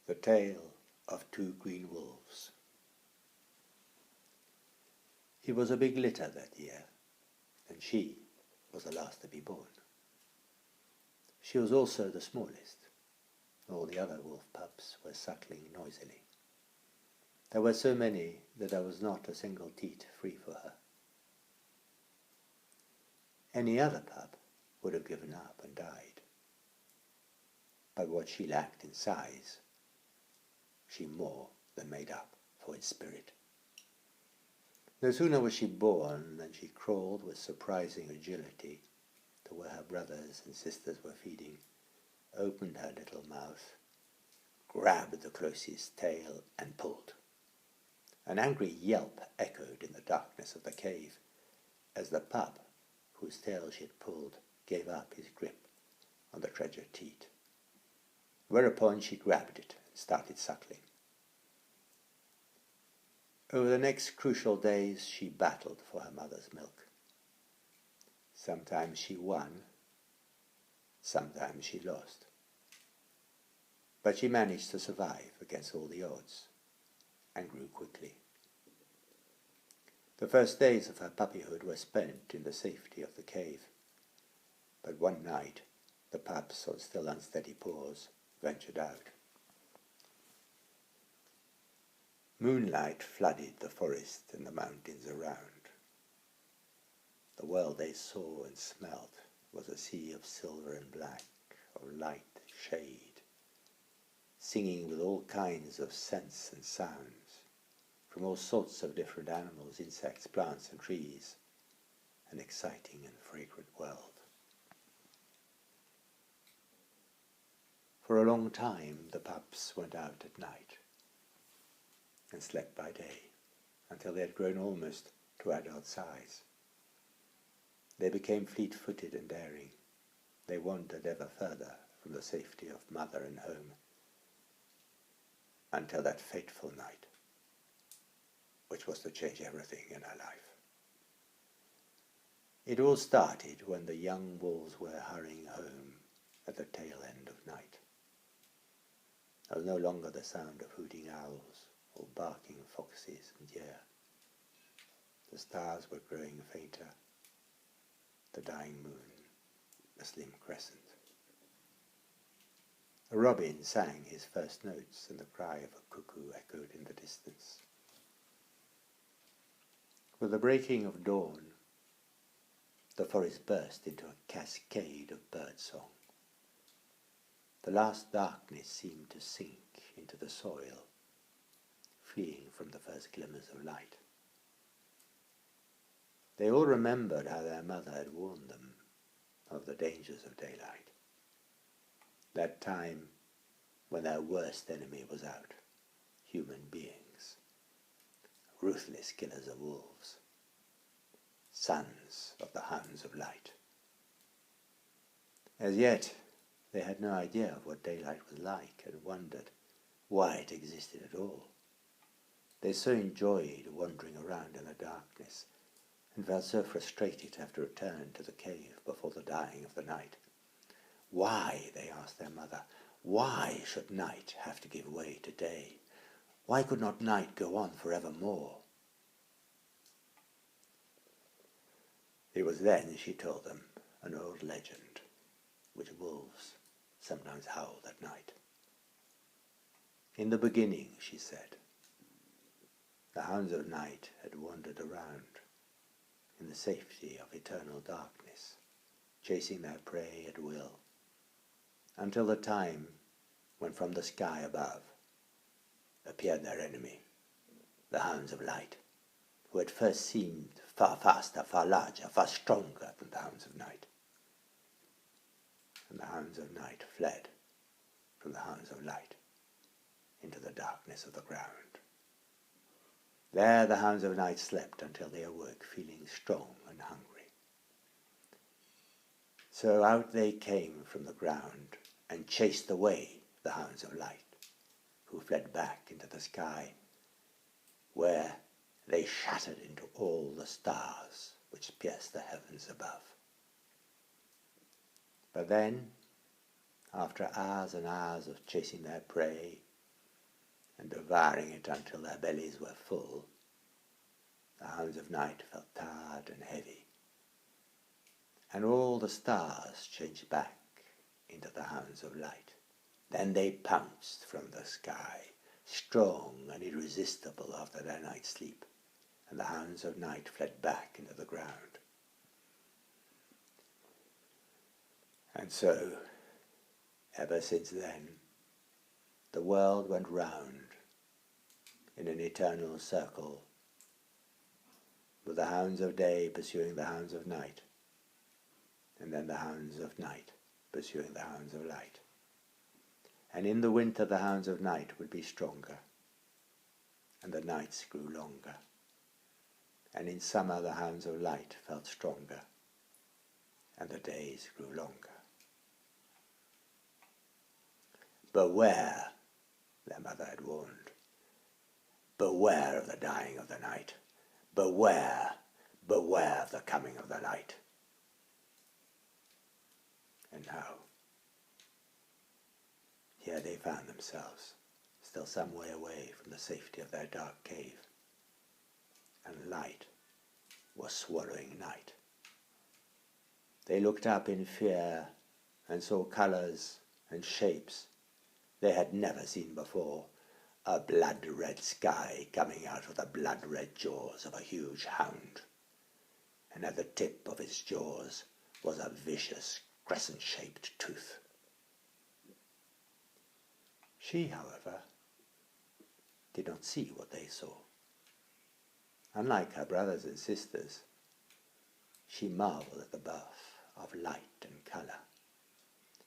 The Tale of Two Green Wolves. It was a big litter that year, and she was the last to be born. She was also the smallest. All the other wolf pups were suckling noisily. There were so many that there was not a single teat free for her. Any other pup would have given up and died. But what she lacked in size, she more than made up for in spirit. No sooner was she born than she crawled with surprising agility to where her brothers and sisters were feeding, opened her little mouth, grabbed the closest tail and pulled. An angry yelp echoed in the darkness of the cave as the pup, whose tail she had pulled, gave up his grip on the treasured teat. Whereupon she grabbed it and started suckling. Over the next crucial days she battled for her mother's milk. Sometimes she won, sometimes she lost. But she managed to survive against all the odds and grew quickly. The first days of her puppyhood were spent in the safety of the cave, but one night the pups, on still unsteady paws, ventured out. Moonlight flooded the forest and the mountains around. The world they saw and smelt was a sea of silver and black, of light and shade, singing with all kinds of scents and sounds, from all sorts of different animals, insects, plants and trees, an exciting and fragrant world. For a long time the pups went out at night and slept by day until they had grown almost to adult size. They became fleet-footed and daring. They wandered ever further from the safety of mother and home until that fateful night, which was to change everything in her life. It all started when the young wolves were hurrying home at the tail end of night. There was no longer the sound of hooting owls or barking foxes and deer. The stars were growing fainter, the dying moon a slim crescent. A robin sang his first notes, and the cry of a cuckoo echoed in the distance. With the breaking of dawn, the forest burst into a cascade of birdsong. The last darkness seemed to sink into the soil, fleeing from the first glimmers of light. They all remembered how their mother had warned them of the dangers of daylight. That time when their worst enemy was out, human beings, ruthless killers of wolves, sons of the hounds of light. As yet, they had no idea of what daylight was like and wondered why it existed at all. They so enjoyed wandering around in the darkness and felt so frustrated to have to return to the cave before the dying of the night. Why, they asked their mother, why should night have to give way to day? Why could not night go on forevermore? It was then, she told them, an old legend, which wolves sometimes howled at night. In the beginning, she said, the hounds of night had wandered around in the safety of eternal darkness, chasing their prey at will, until the time when from the sky above appeared their enemy, the hounds of light, who at first seemed far faster, far larger, far stronger than the hounds of night. And the hounds of night fled from the hounds of light into the darkness of the ground. There the hounds of night slept until they awoke, feeling strong and hungry. So out they came from the ground and chased away the hounds of light, who fled back into the sky, where they shattered into all the stars which pierced the heavens above. But then, after hours and hours of chasing their prey, and devouring it until their bellies were full, the hounds of night felt tired and heavy, and all the stars changed back into the hounds of light. Then they pounced from the sky, strong and irresistible after their night's sleep, and the hounds of night fled back into the ground. And so, ever since then, the world went round in an eternal circle, with the hounds of day pursuing the hounds of night, and then the hounds of night pursuing the hounds of light. And in the winter the hounds of night would be stronger, and the nights grew longer, and in summer the hounds of light felt stronger, and the days grew longer. Beware, their mother had warned. Beware of the dying of the night. Beware, beware of the coming of the light. And now, here they found themselves, still some way away from the safety of their dark cave, and light was swallowing night. They looked up in fear and saw colours and shapes they had never seen before, a blood-red sky coming out of the blood-red jaws of a huge hound, and at the tip of its jaws was a vicious crescent-shaped tooth. She, however, did not see what they saw. Unlike her brothers and sisters, she marvelled at the birth of light and colour.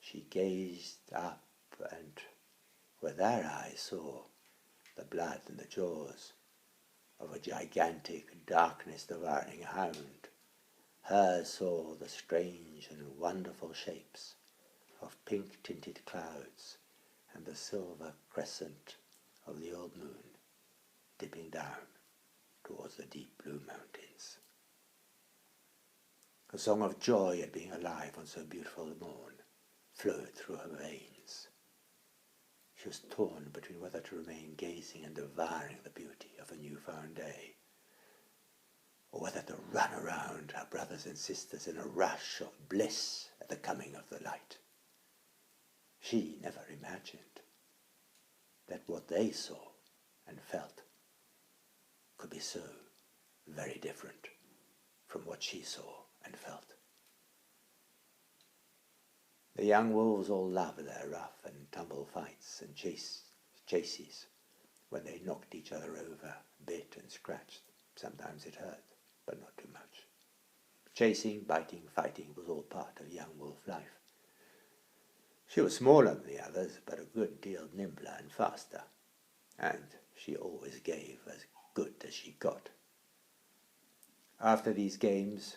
She gazed up and with their eyes saw the blood in the jaws of a gigantic, darkness-devouring hound. Hers saw the strange and wonderful shapes of pink-tinted clouds and the silver crescent of the old moon dipping down towards the deep blue mountains. A song of joy at being alive on so beautiful a morn flowed through her veins. She was torn between whether to remain gazing and devouring the beauty of a new-found day, or whether to run around her brothers and sisters in a rush of bliss at the coming of the light. She never imagined that what they saw and felt could be so very different from what she saw and felt. The young wolves all loved their rough and tumble fights and chases when they knocked each other over, bit and scratched. Sometimes it hurt, but not too much. Chasing, biting, fighting was all part of young wolf life. She was smaller than the others, but a good deal nimbler and faster, and she always gave as good as she got. After these games,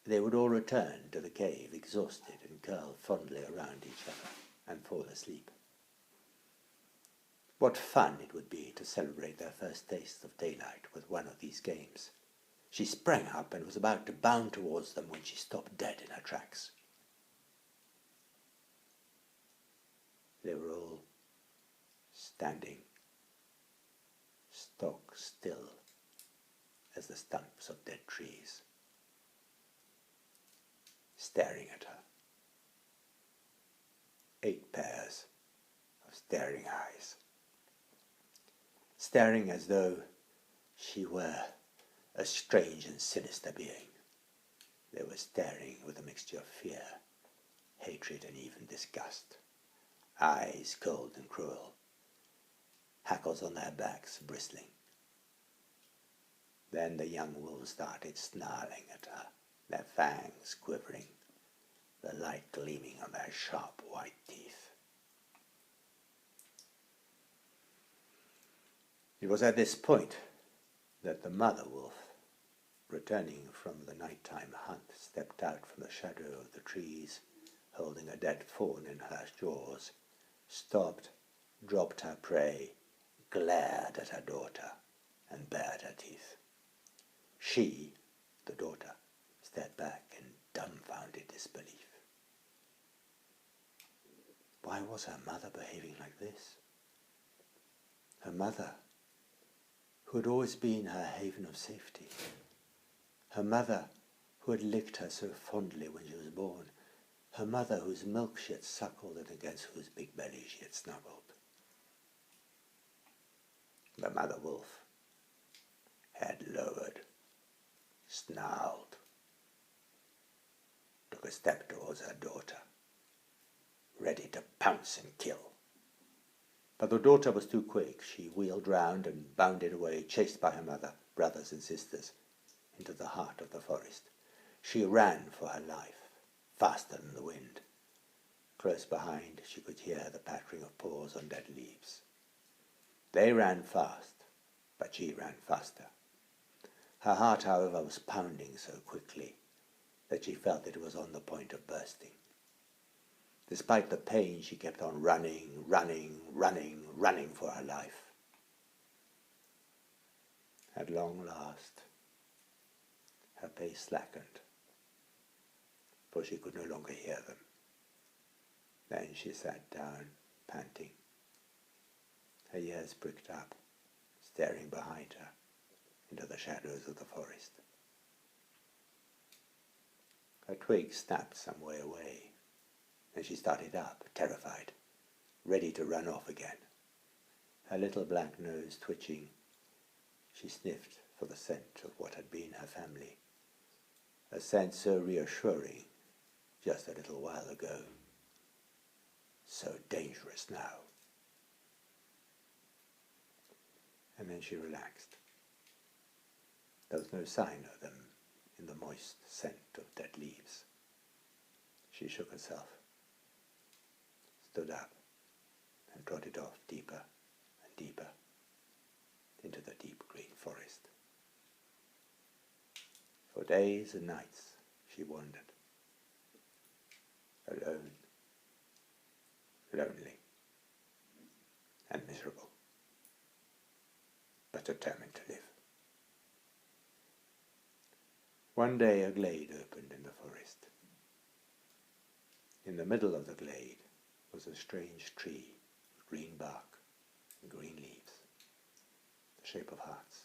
they would all return to the cave exhausted and curl fondly around each other and fall asleep. What fun it would be to celebrate their first taste of daylight with one of these games. She sprang up and was about to bound towards them when she stopped dead in her tracks. They were all standing stock still as the stumps of dead trees, staring at her. 8 pairs of staring eyes, staring as though she were a strange and sinister being. They were staring with a mixture of fear, hatred, and even disgust. Eyes cold and cruel, hackles on their backs bristling. Then the young wolves started snarling at her, their fangs quivering, the light gleaming on their sharp white teeth. It was at this point that the mother wolf, returning from the nighttime hunt, stepped out from the shadow of the trees, holding a dead fawn in her jaws, stopped, dropped her prey, glared at her daughter, and bared her teeth. She, the daughter, stared back in dumbfounded disbelief. Why was her mother behaving like this? Her mother, who had always been her haven of safety. Her mother, who had licked her so fondly when she was born. Her mother, whose milk she had suckled and against whose big belly she had snuggled. The mother wolf had lowered, snarled, took a step towards her daughter, ready to pounce and kill. But the daughter was too quick. She wheeled round and bounded away, chased by her mother, brothers and sisters, into the heart of the forest. She ran for her life, faster than the wind. Close behind, she could hear the pattering of paws on dead leaves. They ran fast, but she ran faster. Her heart, however, was pounding so quickly that she felt that it was on the point of bursting. Despite the pain, she kept on running for her life. At long last, her pace slackened, for she could no longer hear them. Then she sat down, panting, her ears pricked up, staring behind her into the shadows of the forest. A twig snapped some way away, and she started up, terrified, ready to run off again. Her little black nose twitching, she sniffed for the scent of what had been her family, a scent so reassuring just a little while ago, so dangerous now. And then she relaxed. There was no sign of them in the moist scent of dead leaves. She shook herself, stood up, and trotted off deeper and deeper into the deep green forest. For days and nights she wandered, alone, lonely, and miserable, but determined to live. One day a glade opened in the forest. In the middle of the glade was a strange tree with green bark and green leaves, the shape of hearts.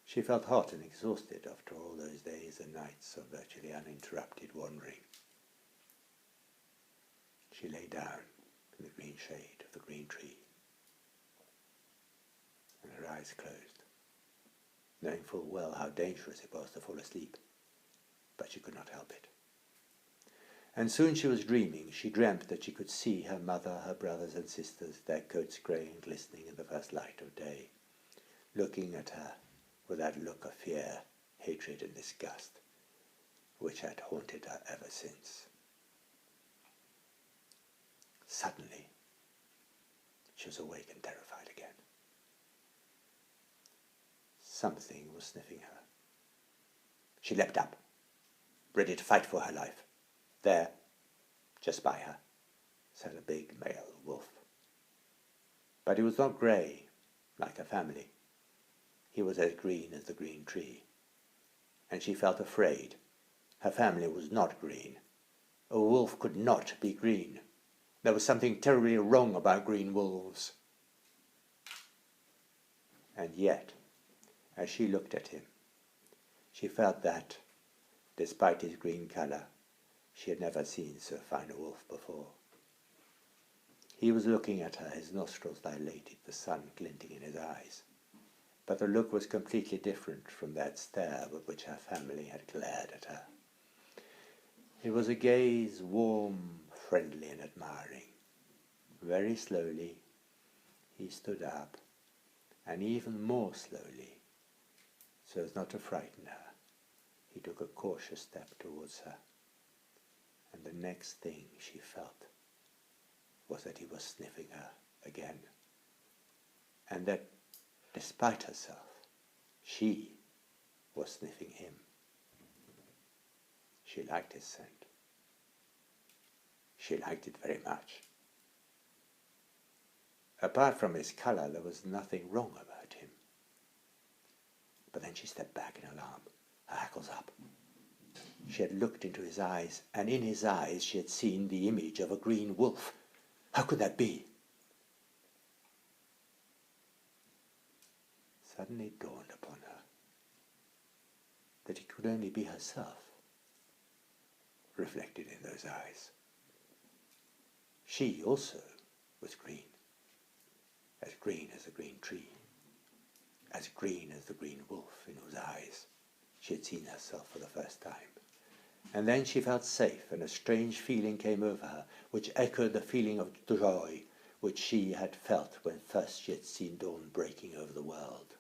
She felt hot and exhausted after all those days and nights of virtually uninterrupted wandering. She lay down in the green shade of the green tree, and her eyes closed, knowing full well how dangerous it was to fall asleep, but she could not help it. And soon she was dreaming. She dreamt that she could see her mother, her brothers and sisters, their coats grey and glistening in the first light of day, looking at her with that look of fear, hatred and disgust, which had haunted her ever since. Suddenly, she was awake and terrified again. Something was sniffing her. She leapt up, ready to fight for her life. There, just by her, sat a big male wolf. But he was not grey, like her family. He was as green as the green tree. And she felt afraid. Her family was not green. A wolf could not be green. There was something terribly wrong about green wolves. And yet, as she looked at him, she felt that, despite his green colour, she had never seen so fine a wolf before. He was looking at her, his nostrils dilated, the sun glinting in his eyes. But the look was completely different from that stare with which her family had glared at her. It was a gaze warm, friendly and admiring. Very slowly, he stood up, and even more slowly, so as not to frighten her, he took a cautious step towards her. And the next thing she felt was that he was sniffing her again, and that, despite herself, she was sniffing him. She liked his scent. She liked it very much. Apart from his colour, there was nothing wrong about him. But then she stepped back in alarm, her hackles up. She had looked into his eyes, and in his eyes she had seen the image of a green wolf. How could that be? Suddenly it dawned upon her that it could only be herself reflected in those eyes. She also was green as the green tree, as green as the green wolf in whose eyes she had seen herself for the first time. And then she felt safe, and a strange feeling came over her, which echoed the feeling of joy which she had felt when first she had seen dawn breaking over the world.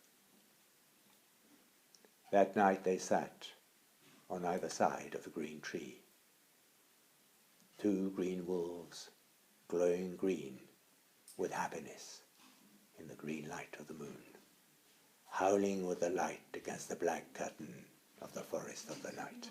That night they sat on either side of the green tree, two green wolves, glowing green with happiness in the green light of the moon, howling with the light against the black curtain of the forest of the night.